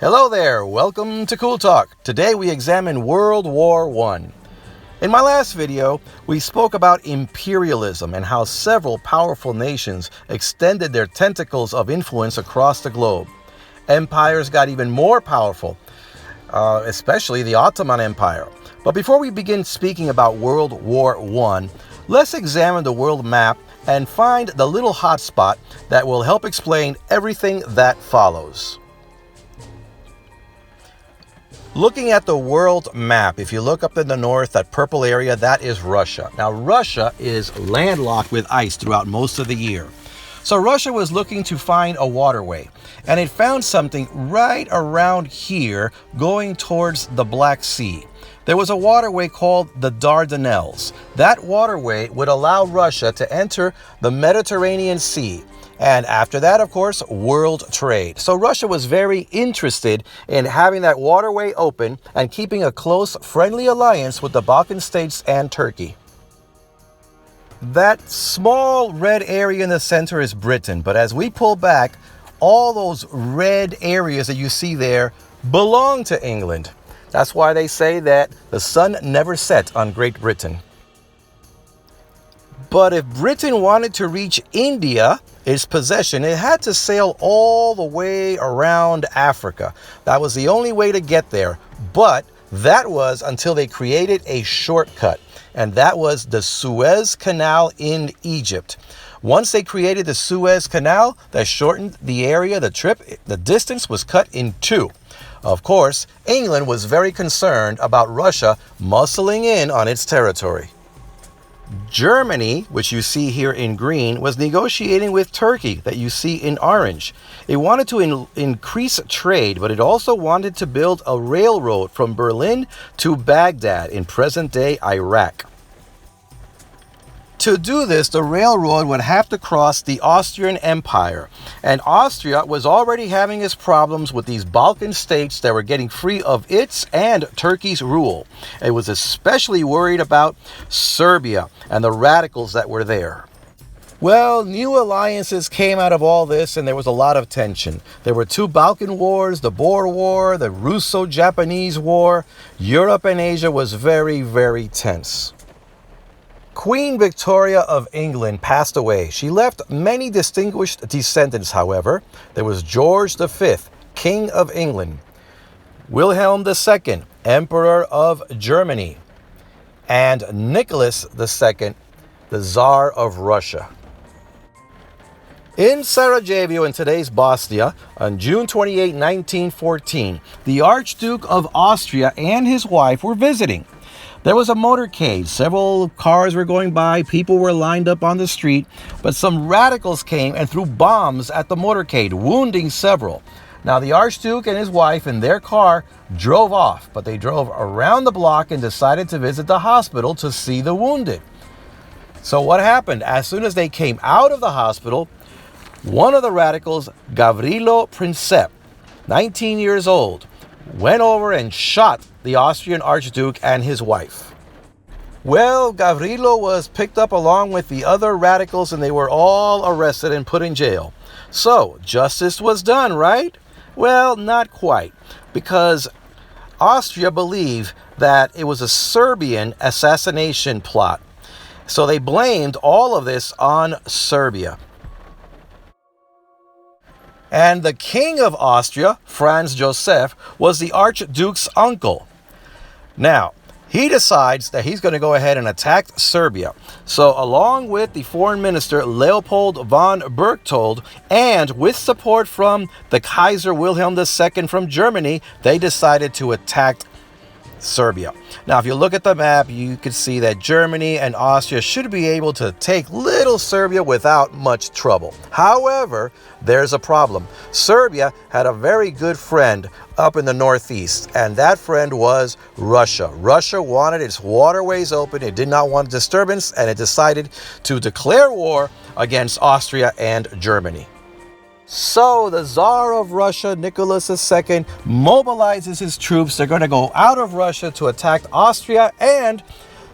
Hello there, welcome to Cool Talk. Today we examine World War I. In my last video, we spoke about imperialism and how several powerful nations extended their tentacles of influence across the globe. Empires got even more powerful, especially the Ottoman Empire. But before we begin speaking about World War I, let's examine the world map and find the little hotspot that will help explain everything that follows. Looking at the world map, if you look up in the north, that purple area, that is Russia. Now, Russia is landlocked with ice throughout most of the year. So Russia was looking to find a waterway, and it found something right around here going towards the Black Sea. There was a waterway called the Dardanelles. That waterway would allow Russia to enter the Mediterranean Sea. And after that, of course, world trade. So Russia was very interested in having that waterway open and keeping a close, friendly alliance with the Balkan states and Turkey. That small red area in the center is Britain, but as we pull back, all those red areas that you see there belong to England. That's why they say that the sun never set on Great Britain. But if Britain wanted to reach India, its possession, it had to sail all the way around Africa. That was the only way to get there. But that was until they created a shortcut. And that was the Suez Canal in Egypt. Once they created the Suez Canal, that shortened the area, the distance was cut in two. Of course, England was very concerned about Russia muscling in on its territory. Germany, which you see here in green, was negotiating with Turkey, that you see in orange. It wanted to increase trade, but it also wanted to build a railroad from Berlin to Baghdad in present-day Iraq. To do this, the railroad would have to cross the Austrian Empire, and Austria was already having its problems with these Balkan states that were getting free of its and Turkey's rule. It was especially worried about Serbia and the radicals that were there. Well, new alliances came out of all this, and there was a lot of tension. There were two Balkan wars, the Boer War, the Russo-Japanese War. Europe and Asia was very, very tense. Queen Victoria of England passed away. She left many distinguished descendants, however. There was George V, King of England, Wilhelm II, Emperor of Germany, and Nicholas II, the Tsar of Russia. In Sarajevo, in today's Bosnia, on June 28, 1914, the Archduke of Austria and his wife were visiting. There was a motorcade, several cars were going by, people were lined up on the street, but some radicals came and threw bombs at the motorcade, wounding several. Now the Archduke and his wife in their car drove off, but they drove around the block and decided to visit the hospital to see the wounded. So what happened? As soon as they came out of the hospital, one of the radicals, Gavrilo Princip, 19 years old, went over and shot the Austrian Archduke and his wife. Well, Gavrilo was picked up along with the other radicals, and they were all arrested and put in jail. So, justice was done, right? Well, not quite, because Austria believed that it was a Serbian assassination plot. So they blamed all of this on Serbia. And the King of Austria, Franz Joseph, was the Archduke's uncle. Now, he decides that he's going to go ahead and attack Serbia. So along with the foreign minister, Leopold von Berchtold, and with support from the Kaiser Wilhelm II from Germany, they decided to attack Serbia. Now, if you look at the map, you can see that Germany and Austria should be able to take little Serbia without much trouble. However, there's a problem. Serbia had a very good friend up in the northeast, and that friend was Russia. Russia wanted its waterways open. It did not want disturbance, and it decided to declare war against Austria and Germany. So the Tsar of Russia, Nicholas II, mobilizes his troops. They're going to go out of Russia to attack Austria, and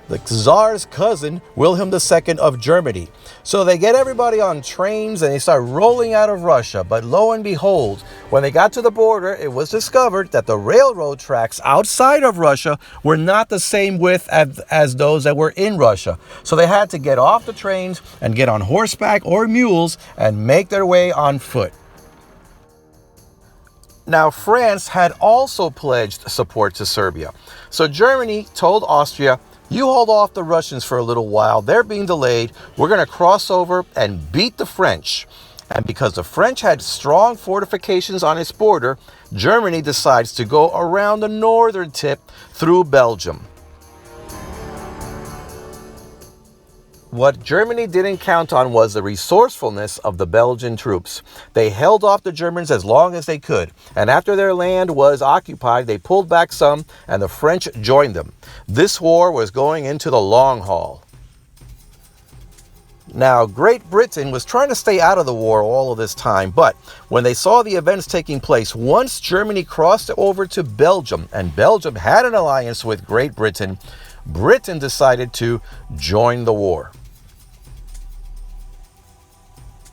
the Tsar's cousin, Wilhelm II of Germany. So they get everybody on trains and they start rolling out of Russia. But lo and behold, when they got to the border, it was discovered that the railroad tracks outside of Russia were not the same width as those that were in Russia. So they had to get off the trains and get on horseback or mules and make their way on foot. Now, France had also pledged support to Serbia. So Germany told Austria, you hold off the Russians for a little while. They're being delayed. We're going to cross over and beat the French. And because the French had strong fortifications on its border, Germany decides to go around the northern tip through Belgium. What Germany didn't count on was the resourcefulness of the Belgian troops. They held off the Germans as long as they could, and after their land was occupied, they pulled back some, and the French joined them. This war was going into the long haul. Now, Great Britain was trying to stay out of the war all of this time, but when they saw the events taking place, once Germany crossed over to Belgium, and Belgium had an alliance with Great Britain, Britain decided to join the war.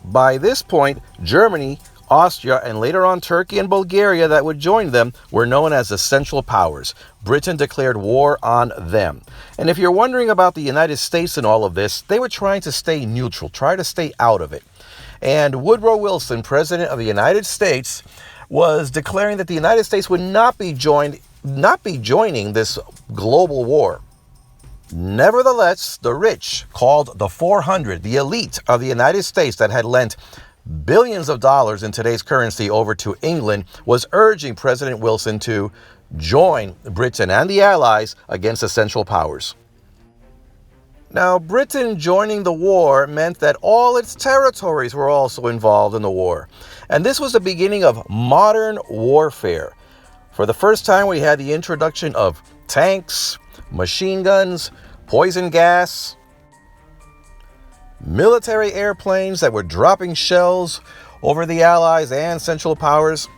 By this point, Germany, Austria, and later on Turkey and Bulgaria that would join them were known as the Central Powers. Britain declared war on them. And if you're wondering about the United States in all of this, they were trying to stay neutral, try to stay out of it. And Woodrow Wilson, President of the United States, was declaring that the United States would not be joining this global war. Nevertheless, the rich, called the 400, the elite of the United States that had lent billions of dollars in today's currency over to England, was urging President Wilson to join Britain and the Allies against the Central Powers. Now, Britain joining the war meant that all its territories were also involved in the war. And this was the beginning of modern warfare. For the first time, we had the introduction of tanks, machine guns, poison gas, military airplanes that were dropping shells over the Allies and Central Powers.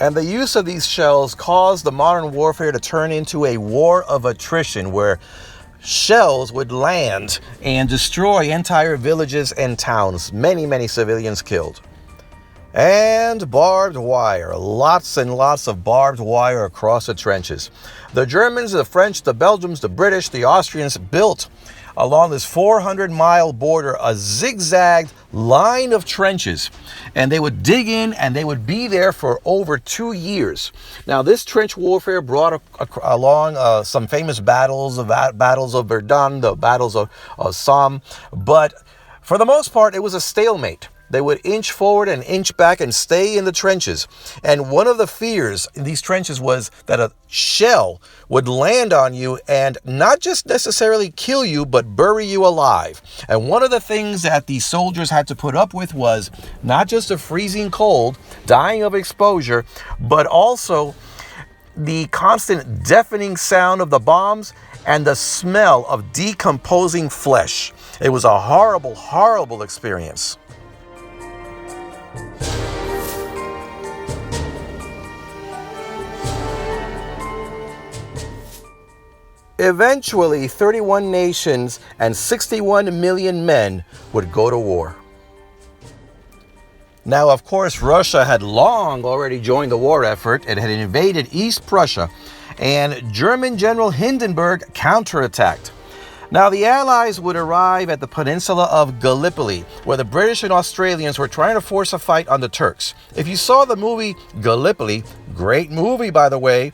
And the use of these shells caused the modern warfare to turn into a war of attrition, where shells would land and destroy entire villages and towns, many civilians killed. And barbed wire, lots and lots of barbed wire across the trenches. The Germans, the French, the Belgians, the British, the Austrians built along this 400-mile border a zigzagged line of trenches, and they would dig in and they would be there for over 2 years. Now, this trench warfare brought along some famous battles, the battles of Verdun, the battles of Somme, but for the most part, it was a stalemate. They would inch forward and inch back and stay in the trenches. And one of the fears in these trenches was that a shell would land on you and not just necessarily kill you, but bury you alive. And one of the things that the soldiers had to put up with was not just the freezing cold, dying of exposure, but also the constant deafening sound of the bombs and the smell of decomposing flesh. It was a horrible, horrible experience. Eventually, 31 nations and 61 million men would go to war. Now, of course, Russia had long already joined the war effort. It had invaded East Prussia, and German General Hindenburg counterattacked. Now, the Allies would arrive at the peninsula of Gallipoli, where the British and Australians were trying to force a fight on the Turks. If you saw the movie Gallipoli, great movie, by the way,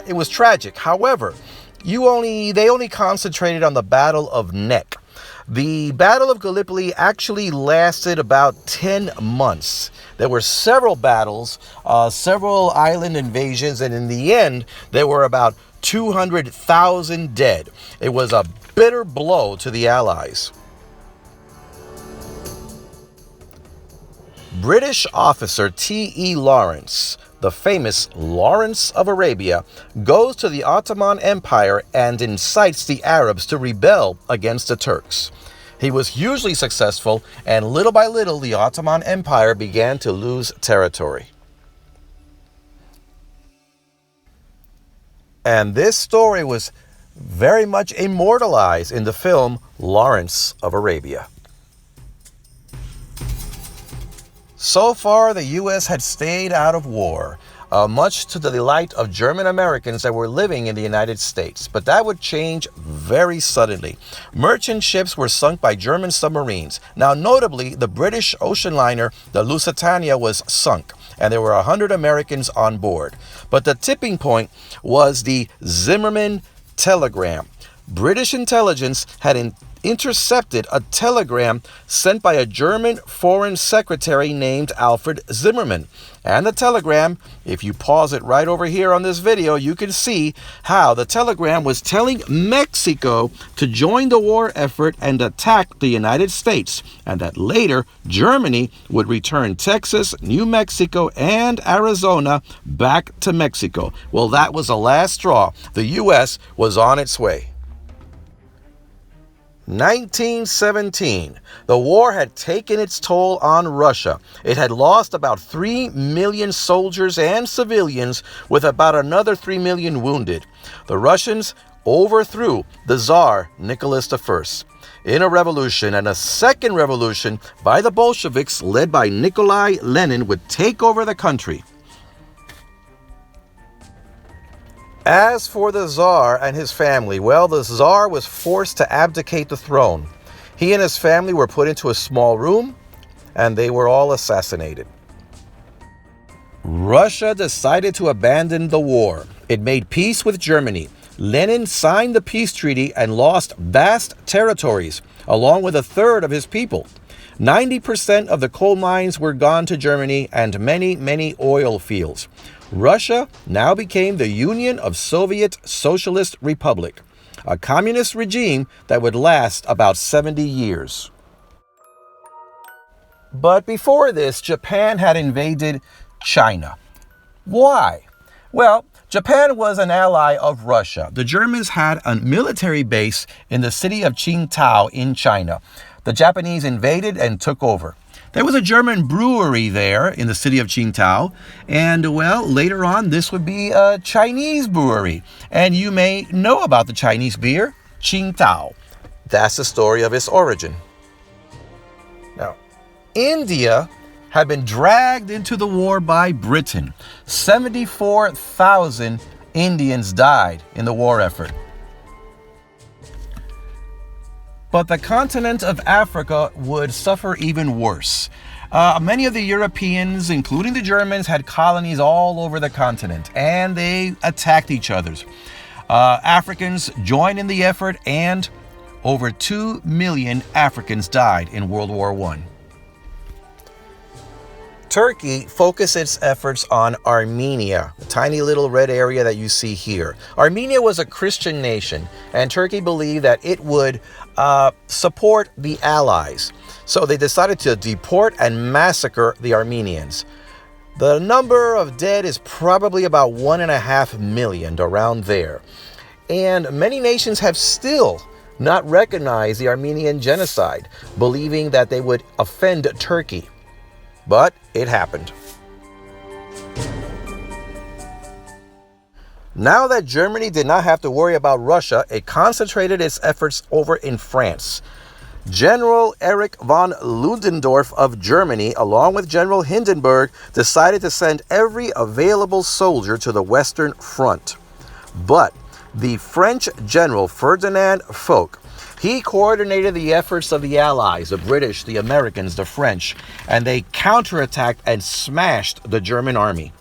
it was tragic. However, they only concentrated on the Battle of Nek. The Battle of Gallipoli actually lasted about 10 months. There were several battles, several island invasions, and in the end, there were about 200,000 dead. It was a bitter blow to the Allies. British officer T.E. Lawrence, the famous Lawrence of Arabia, goes to the Ottoman Empire and incites the Arabs to rebel against the Turks. He was hugely successful, and little by little, the Ottoman Empire began to lose territory. And this story was very much immortalized in the film Lawrence of Arabia. So far, the U.S. had stayed out of war, much to the delight of German Americans that were living in the United States. But that would change very suddenly. Merchant ships were sunk by German submarines. Now, notably, the British ocean liner, the Lusitania, was sunk, and there were 100 Americans on board. But the tipping point was the Zimmermann telegram. British intelligence had intercepted a telegram sent by a German foreign secretary named Alfred Zimmermann. And the telegram, if you pause it right over here on this video, you can see how the telegram was telling Mexico to join the war effort and attack the United States, and that later Germany would return Texas, New Mexico, and Arizona back to Mexico. Well, that was the last straw. The U.S. was on its way. 1917. The war had taken its toll on Russia. It had lost about 3 million soldiers and civilians, with about another 3 million wounded. The Russians overthrew the Tsar Nicholas I in a revolution, and a second revolution by the Bolsheviks led by Nikolai Lenin would take over the country. As for the Tsar and his family, well, the Tsar was forced to abdicate the throne. He and his family were put into a small room, and they were all assassinated. Russia decided to abandon the war. It made peace with Germany. Lenin signed the peace treaty and lost vast territories, along with a third of his people. 90% of the coal mines were gone to Germany, and many oil fields. Russia now became the Union of Soviet Socialist Republic, a communist regime that would last about 70 years. But before this, Japan had invaded China. Why? Well, Japan was an ally of Russia. The Germans had a military base in the city of Qingdao in China. The Japanese invaded and took over. There was a German brewery there in the city of Qingdao, and well, later on this would be a Chinese brewery. And you may know about the Chinese beer, Qingdao. That's the story of its origin. Now, India had been dragged into the war by Britain. 74,000 Indians died in the war effort. But the continent of Africa would suffer even worse. Many of the Europeans, including the Germans, had colonies all over the continent, and they attacked each other. Africans joined in the effort, and over 2 million Africans died in World War I. Turkey focused its efforts on Armenia, the tiny little red area that you see here. Armenia was a Christian nation, and Turkey believed that it would support the Allies. So they decided to deport and massacre the Armenians. The number of dead is probably about 1.5 million, around there. And many nations have still not recognized the Armenian genocide, believing that they would offend Turkey. But it happened. Now that Germany did not have to worry about Russia, it concentrated its efforts over in France. General Erich von Ludendorff of Germany, along with General Hindenburg, decided to send every available soldier to the Western Front. But the French general Ferdinand Foch, he coordinated the efforts of the Allies, the British, the Americans, the French, and they counterattacked and smashed the German army.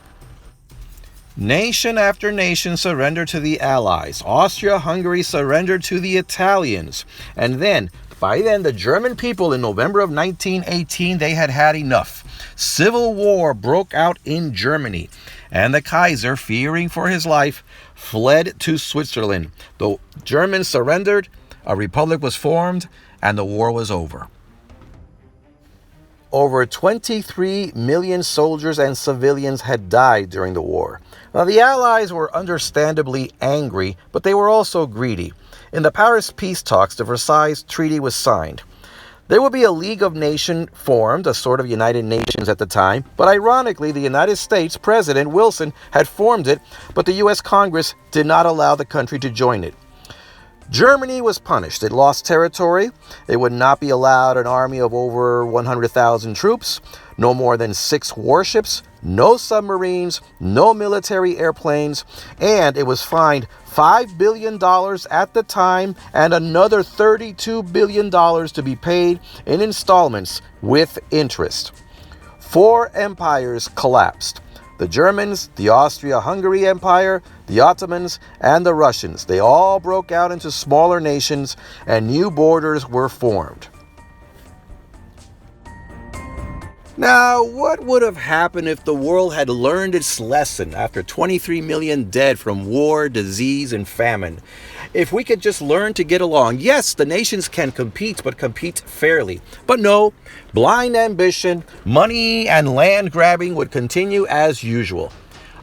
Nation after nation surrendered to the Allies. Austria-Hungary surrendered to the Italians. And then, by then, the German people in November of 1918, they had had enough. Civil war broke out in Germany, and the Kaiser, fearing for his life, fled to Switzerland. The Germans surrendered, a republic was formed, and the war was over. Over 23 million soldiers and civilians had died during the war. Now, the Allies were understandably angry, but they were also greedy. In the Paris peace talks, the Versailles Treaty was signed. There would be a League of Nations formed, a sort of United Nations at the time, but ironically, the United States President Wilson had formed it, but the U.S. Congress did not allow the country to join it. Germany was punished. It lost territory. It would not be allowed an army of over 100,000 troops, no more than 6 warships, no submarines, no military airplanes, and it was fined $5 billion at the time and another $32 billion to be paid in installments with interest. 4 empires collapsed. The Germans, the Austria-Hungary Empire, the Ottomans, and the Russians. They all broke out into smaller nations and new borders were formed. Now, what would have happened if the world had learned its lesson after 23 million dead from war, disease, and famine? If we could just learn to get along, yes, the nations can compete, but compete fairly. But no, blind ambition, money, and land grabbing would continue as usual.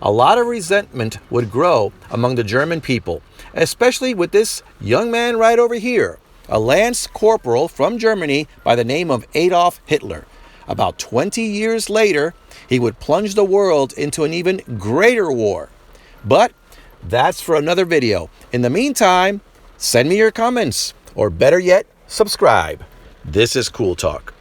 A lot of resentment would grow among the German people, especially with this young man right over here, a lance corporal from Germany by the name of Adolf Hitler. About 20 years later, he would plunge the world into an even greater war. But that's for another video. In the meantime, send me your comments, or better yet, subscribe. This is Cool Talk.